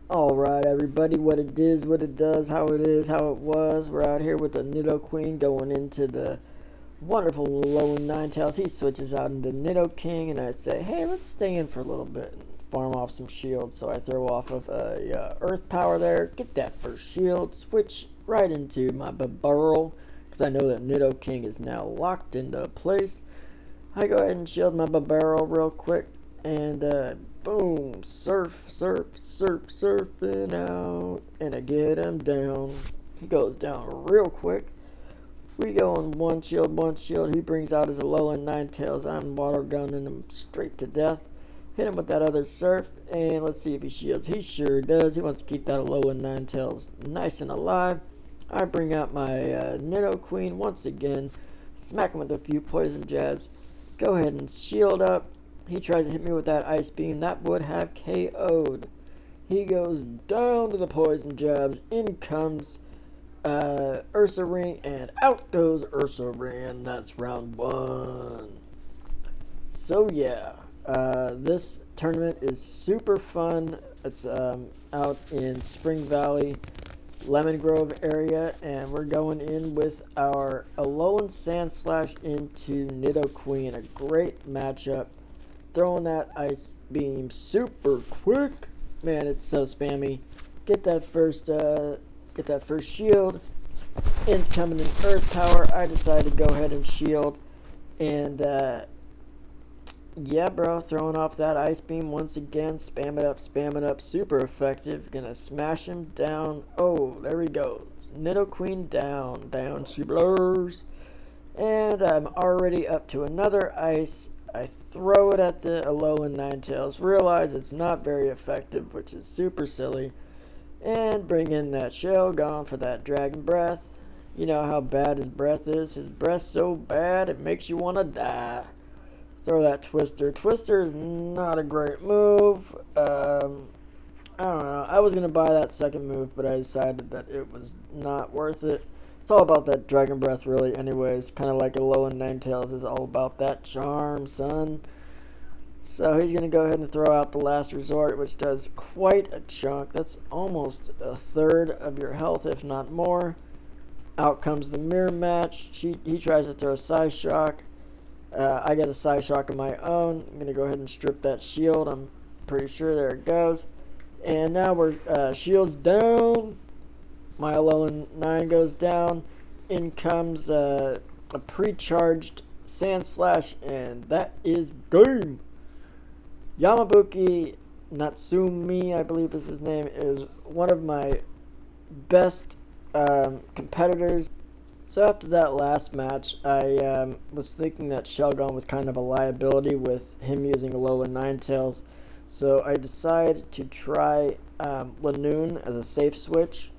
Alright, everybody, what it is, what it does, how it is, how it was. We're out here with the Nido Queen going into the wonderful Lowen Ninetales. He switches out into Nido King, and I say, hey, let's stay in for a little bit and farm off some shields. So I throw off of Earth Power there, get that first shield, switch right into my Burrow, because I know that Nido King is now locked into place. I go ahead and shield my Barrel real quick, and boom, surfing out, and I get him down. He goes down real quick. We go on one shield. He brings out his Alolan Ninetales. I'm water gunning him straight to death. Hit him with that other surf, and let's see if he shields. He sure does. He wants to keep that Alolan Ninetales nice and alive. I bring out my Nido Queen once again, smack him with a few poison jabs. Go ahead and shield up. He tries to hit me with that ice beam. That would have KO'd. He goes down to the poison jabs. In comes Ursa Ring, and out goes Ursa Ring. That's round one. So yeah, this tournament is super fun. It's out in Spring Valley, Lemon Grove area, and we're going in with our Alolan Sandslash into Nido Queen. A great matchup. Throwing that ice beam super quick. Man, it's so spammy. Get that first shield. Incoming in Earth Power. I decided to go ahead and shield. And yeah, bro, throwing off that ice beam once again. Spam it up. Super effective. Gonna smash him down. Oh, there he goes. Nido Queen down. Down she blurs. And I'm already up to another ice. I throw it at the Alolan Ninetales. Realize it's not very effective, which is super silly. And bring in that shell. Gone for that Dragon Breath. You know how bad his breath is. His breath's so bad it makes you want to die. Throw that Twister. Twister is not a great move. I don't know. I was going to buy that second move, but I decided that it was not worth it. It's all about that Dragon Breath, really, anyways. Kind of like Alolan Ninetales is all about that charm, son. So he's going to go ahead and throw out the Last Resort, which does quite a chunk. That's almost a third of your health, if not more. Out comes the Mirror Match. He tries to throw Psyshock. I get a Psyshock of my own. I'm going to go ahead and strip that shield. I'm pretty sure there it goes. And now we're shields down. My Alolan 9 goes down. In comes a pre-charged Sandslash, and that is game. Yamabuki Natsumi, I believe is his name, is one of my best competitors. So after that last match, I was thinking that Shelgon was kind of a liability with him using Alolan Ninetales. So I decided to try Lanoon as a safe switch,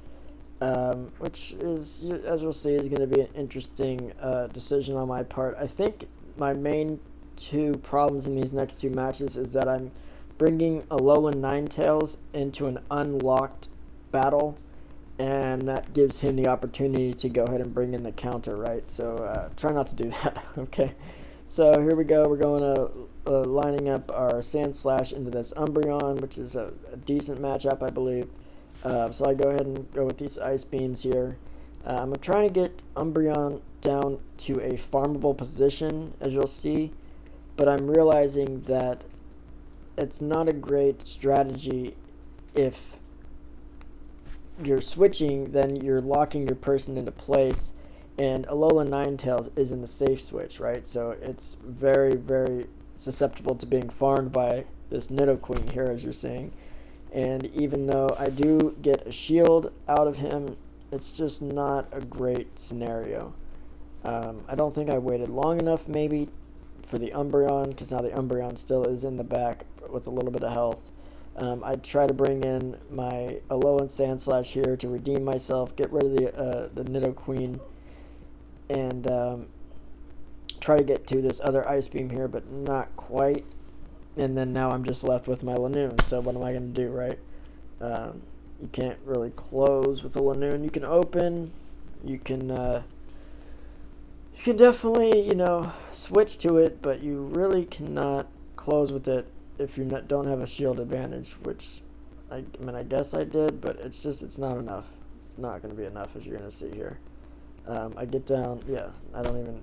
which is, as you'll see, is going to be an interesting decision on my part. I think my main two problems in these next two matches is that I'm bringing Alolan Ninetales into an unlocked battle, and that gives him the opportunity to go ahead and bring in the counter, right? So try not to do that, okay? So here we go. We're going to lining up our Sandslash into this Umbreon, which is a decent matchup, I believe. So I go ahead and go with these Ice Beams here. I'm trying to get Umbreon down to a farmable position, as you'll see, but I'm realizing that it's not a great strategy if you're switching, then you're locking your person into place, and Alolan Ninetales isn't a safe switch, right? So it's very, very susceptible to being farmed by this Nido Queen here, as you're seeing. And even though I do get a shield out of him, it's just not a great scenario. I don't think I waited long enough, maybe, for the Umbreon, because now the Umbreon still is in the back with a little bit of health. I try to bring in my Alolan Sandslash here to redeem myself, get rid of the Nido Queen, and try to get to this other Ice Beam here, but not quite. And then now I'm just left with my Lanoon. So what am I going to do, right? You can't really close with a Lanoon. You can open. You can definitely, switch to it, but you really cannot close with it if you don't have a shield advantage, which I mean, I guess I did, but it's not enough. It's not going to be enough, as you're going to see here. I get down, yeah, I don't even,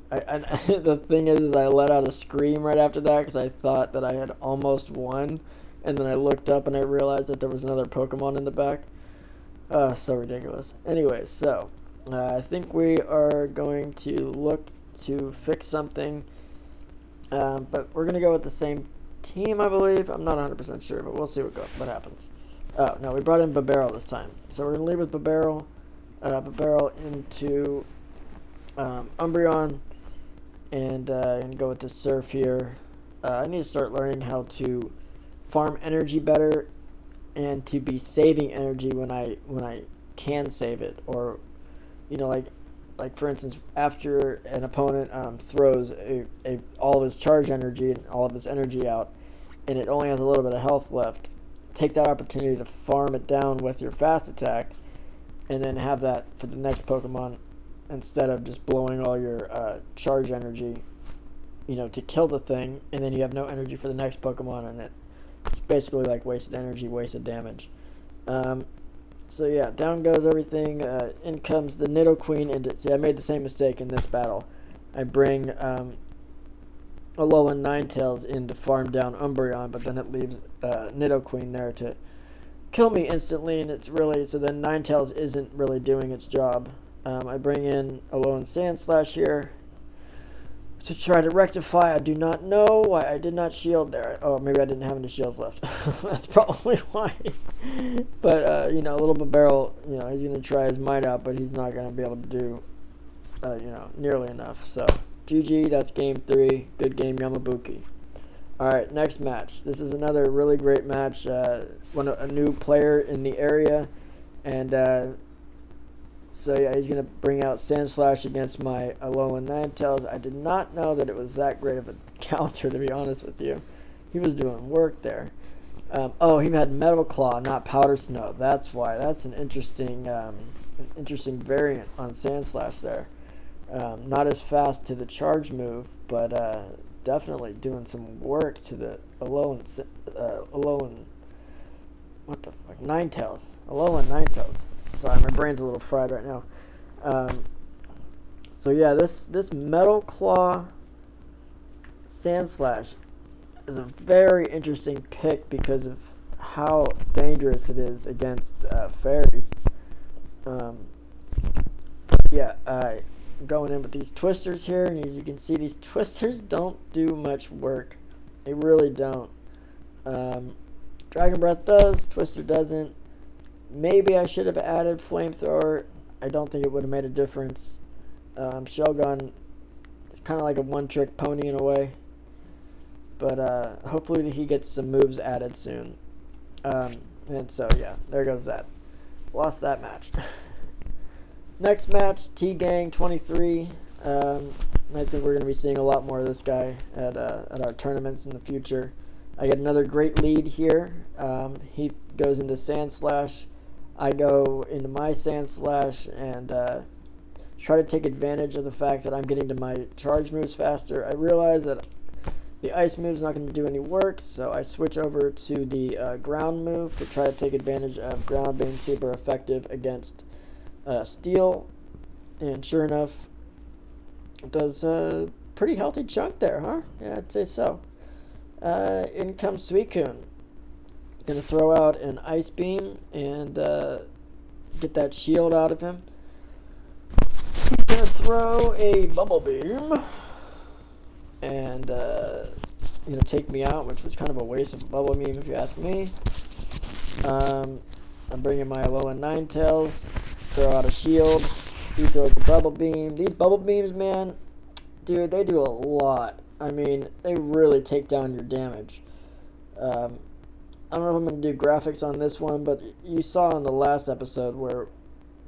the thing is I let out a scream right after that because I thought that I had almost won, and then I looked up and I realized that there was another Pokemon in the back. So ridiculous. Anyway, so, I think we are going to look to fix something, but we're going to go with the same team, I believe. I'm not 100% sure, but we'll see what happens. Oh, no, we brought in Babero this time. So we're going to leave with Babero into Umbreon, and go with the Surf here. I need to start learning how to farm energy better and to be saving energy when I can save it, or like for instance, after an opponent throws all of his charge energy and all of his energy out, and it only has a little bit of health left, take that opportunity to farm it down with your fast attack, and then have that for the next Pokemon instead of just blowing all your charge energy, to kill the thing, and then you have no energy for the next Pokemon, and it's basically like wasted energy, wasted damage. So yeah, down goes everything. In comes the Nidoqueen, and see, I made the same mistake in this battle. I bring Alolan Ninetales in to farm down Umbreon, but then it leaves Nidoqueen there to kill me instantly, and it's really, so then Ninetales isn't really doing its job. I bring in Alolan Sandslash here to try to rectify. I do not know why I did not shield there. Oh, maybe I didn't have any shields left. That's probably why. But, a little bit barrel, he's going to try his might out, but he's not going to be able to do, nearly enough. So, GG, that's game 3. Good game, Yamabuki. Alright, next match. This is another really great match. A new player in the area, and so yeah, he's going to bring out Sandslash against my Alolan Ninetales. I did not know that it was that great of a counter, to be honest with you. He was doing work there. He had Metal Claw, not Powder Snow. That's why. That's an interesting variant on Sandslash there. Not as fast to the charge move, but definitely doing some work to the Alolan what the fuck? Ninetales. Alolan Ninetales. Sorry, my brain's a little fried right now. So yeah, this Metal Claw Sandslash is a very interesting pick because of how dangerous it is against fairies. Going in with these twisters here, and as you can see, these twisters don't do much work. They really don't. Dragon Breath does, Twister doesn't. Maybe I should have added Flamethrower. I don't think it would have made a difference. Shelgon is kind of like a one-trick pony in a way. But hopefully he gets some moves added soon. And so, yeah, there goes that. Lost that match. Next match, T-Gang 23. I think we're going to be seeing a lot more of this guy at our tournaments in the future. I get another great lead here. He goes into Sandslash. I go into my Sandslash and try to take advantage of the fact that I'm getting to my charge moves faster. I realize that the ice move's not going to do any work, so I switch over to the ground move to try to take advantage of ground being super effective against steel. And sure enough, it does a pretty healthy chunk there, huh? Yeah, I'd say so. In comes Suicune. Gonna throw out an Ice Beam and get that shield out of him. He's gonna throw a Bubble Beam and take me out, which was kind of a waste of a Bubble Beam if you ask me. I'm bringing my Alolan Ninetales, throw out a shield. He throws the Bubble Beam. These Bubble Beams, man, dude, they do a lot. I mean, they really take down your damage. I don't know if I'm going to do graphics on this one, but you saw in the last episode where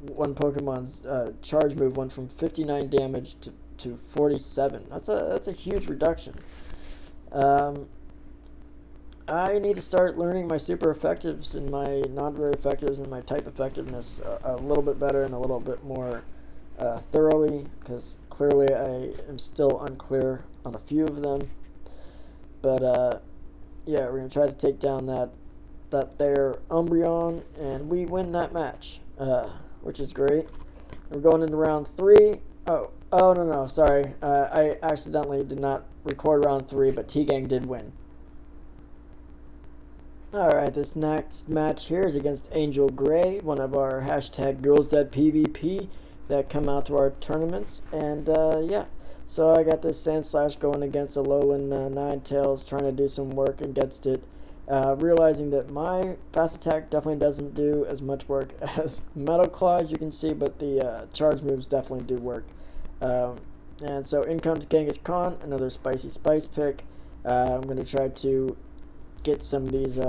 one Pokemon's charge move went from 59 damage to 47. That's a huge reduction. I need to start learning my super effectives and my non-very effectives and my type effectiveness a little bit better and a little bit more thoroughly, because clearly I am still unclear on a few of them. But yeah, we're going to try to take down that that they're Umbreon, and we win that match, which is great. We're going into round 3. Oh no, sorry. I accidentally did not record round 3, but T-Gang did win. Alright, this next match here is against Angel Gray, one of our hashtag Girls Dead PvP that come out to our tournaments. And yeah, so I got this Sandslash going against a Alolan Ninetales, trying to do some work against it. Realizing that my fast attack definitely doesn't do as much work as Metal Claw, as you can see, but the charge moves definitely do work. And so in comes Kangaskhan, another spicy spice pick. I'm going to try to get some of these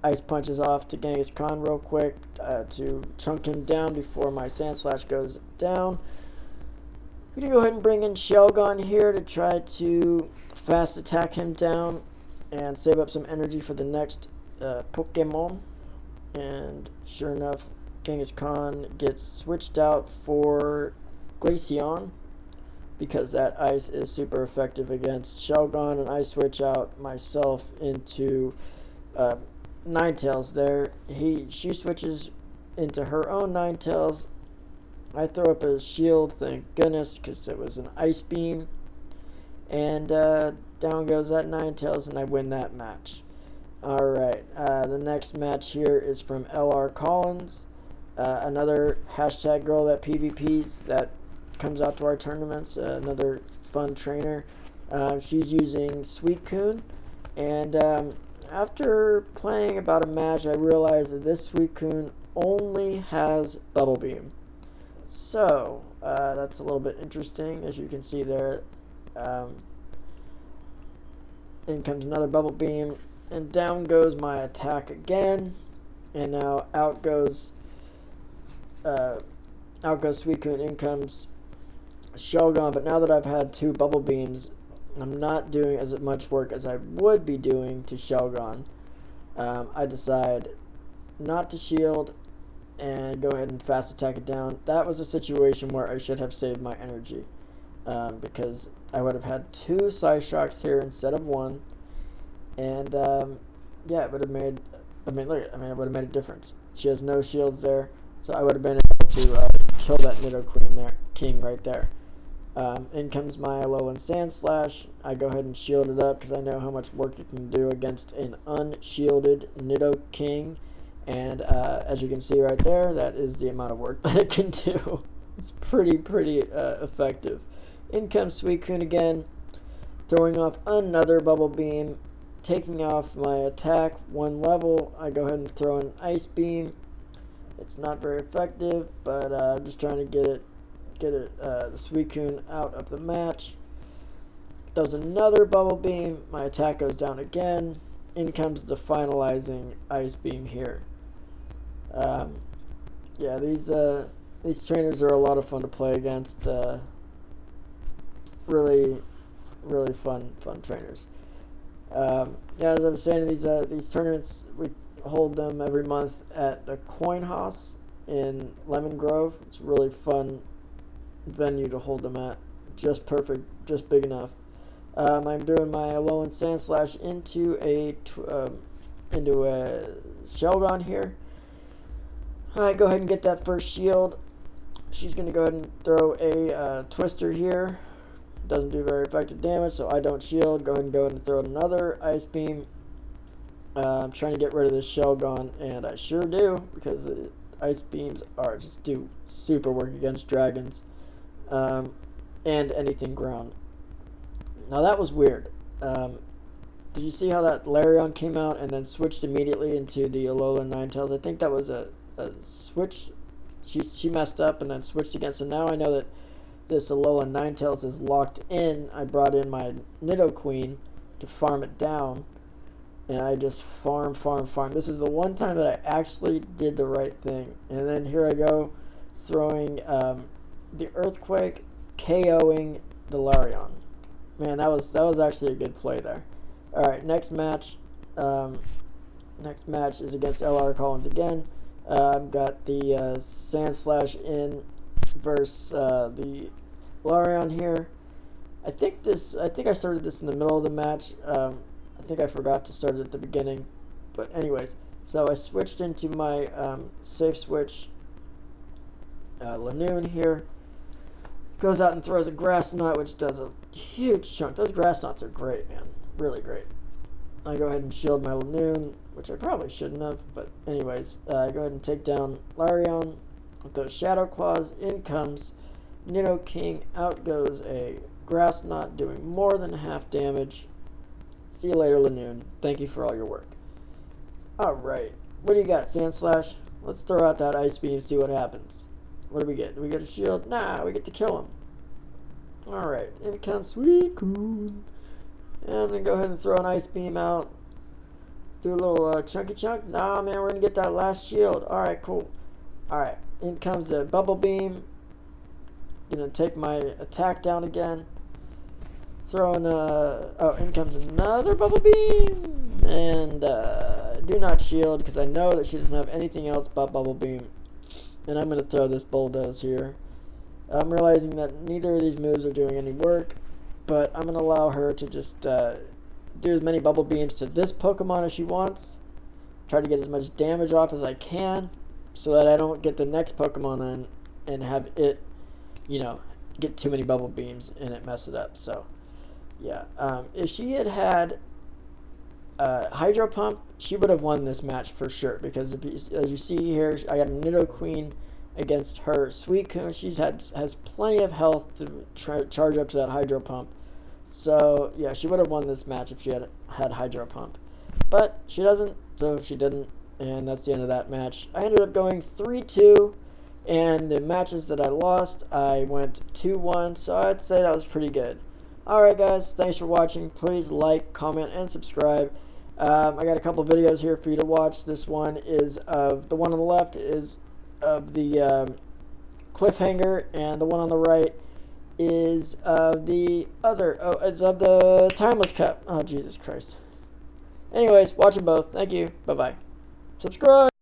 ice punches off to Kangaskhan real quick to chunk him down before my Sandslash goes down. I'm going to go ahead and bring in Shelgon here to try to fast attack him down and save up some energy for the next Pokemon. And sure enough, Kangaskhan gets switched out for Glaceon, because that ice is super effective against Shelgon, and I switch out myself into Ninetales there. She switches into her own Ninetales. I throw up a shield, thank goodness, because it was an ice beam. And down goes that Ninetales, and I win that match. Alright, the next match here is from LR Collins, another hashtag girl that PvPs that comes out to our tournaments, another fun trainer. She's using Suicune, and after playing about a match, I realized that this Suicune only has Bubble Beam. So that's a little bit interesting, as you can see there. In comes another Bubble Beam, and down goes my attack again, and now out goes Suicune. In comes Shelgon, but now that I've had 2 Bubble Beams, I'm not doing as much work as I would be doing to Shelgon. I decide not to shield and go ahead and fast attack it down. That was a situation where I should have saved my energy, because I would have had 2 Psyshocks here instead of 1, and yeah, it would have made. It would have made a difference. She has no shields there, so I would have been able to kill that King right there. In comes my Alolan Sandslash. I go ahead and shield it up because I know how much work it can do against an unshielded Nidoking. And as you can see right there, that is the amount of work that it can do. It's pretty effective. In comes Suicune again, throwing off another Bubble Beam, taking off my attack 1 level. I go ahead and throw an Ice Beam. It's not very effective, but I'm just trying to get the Suicune out of the match. Throws another Bubble Beam. My attack goes down again. In comes the finalizing Ice Beam here. Yeah, these trainers are a lot of fun to play against. Really fun trainers. Yeah, as I was saying, these tournaments, we hold them every month at the Coin House in Lemon Grove. It's a really fun venue to hold them at. Just perfect, just big enough. I'm doing my Alolan Sandslash into a Shelgon here. I go ahead and get that first shield. She's going to go ahead and throw a Twister here. Doesn't do very effective damage, so I don't shield. Go ahead and throw another Ice Beam. I'm trying to get rid of this Shelgon, and I sure do, because the Ice Beams just do super work against dragons. And anything ground. Now that was weird. Did you see how that Larion came out and then switched immediately into the Alolan Ninetales? I think that was a switch. She messed up and then switched again. So now I know that this Alolan Ninetales is locked in. I brought in my Nidoqueen to farm it down, and I just farm. This is the one time that I actually did the right thing. And then here I go, throwing the Earthquake, KOing the Larion. Man, that was actually a good play there. All right, next match. Next match is against LR Collins again. I've got the Sandslash in versus the Larion here. I think I started this in the middle of the match. I think I forgot to start it at the beginning. But anyways, So I switched into my safe switch Lanoon here. Goes out and throws a grass knot, which does a huge chunk. Those grass knots are great, man. Really great. I go ahead and shield my Lanoon, which I probably shouldn't have, but anyways, I go ahead and take down Larion with those Shadow Claws. In comes Nidoking. Out goes a grass knot, doing more than half damage. See you later, Lanoon. Thank you for all your work. Alright, what do you got, Sandslash? Let's throw out that Ice Beam and see what happens. What do we get? Do we get a shield? Nah, we get to kill him. Alright, in comes Suicune. And I'm going to go ahead and throw an Ice Beam out. Do a little chunky chunk. Nah, man, we're going to get that last shield. Alright, cool. Alright, in comes the Bubble Beam. Going to take my attack down again. Throwing in comes another Bubble Beam. And do not shield because I know that she doesn't have anything else but Bubble Beam. And I'm going to throw this Bulldoze here. I'm realizing that neither of these moves are doing any work, but I'm going to allow her to just do as many Bubble Beams to this Pokemon as she wants. Try to get as much damage off as I can so that I don't get the next Pokemon in and have it, get too many Bubble Beams and it mess it up. So, yeah. If she had Hydro Pump, she would have won this match for sure, because as you see here, I got a Nidoqueen against her Suicune. She has plenty of health to charge up to that Hydro Pump. So yeah, she would have won this match if she had Hydro Pump, but she doesn't, so she didn't, and that's the end of that match. I ended up going 3-2, and the matches that I lost, I went 2-1, so I'd say that was pretty good. Alright guys, thanks for watching. Please like, comment, and subscribe. I got a couple videos here for you to watch. This one is of, the one on the left is of the cliffhanger, and the one on the right is of the other, it's of the Timeless Cup. Oh, Jesus Christ. Anyways, watch them both. Thank you. Bye-bye. Subscribe!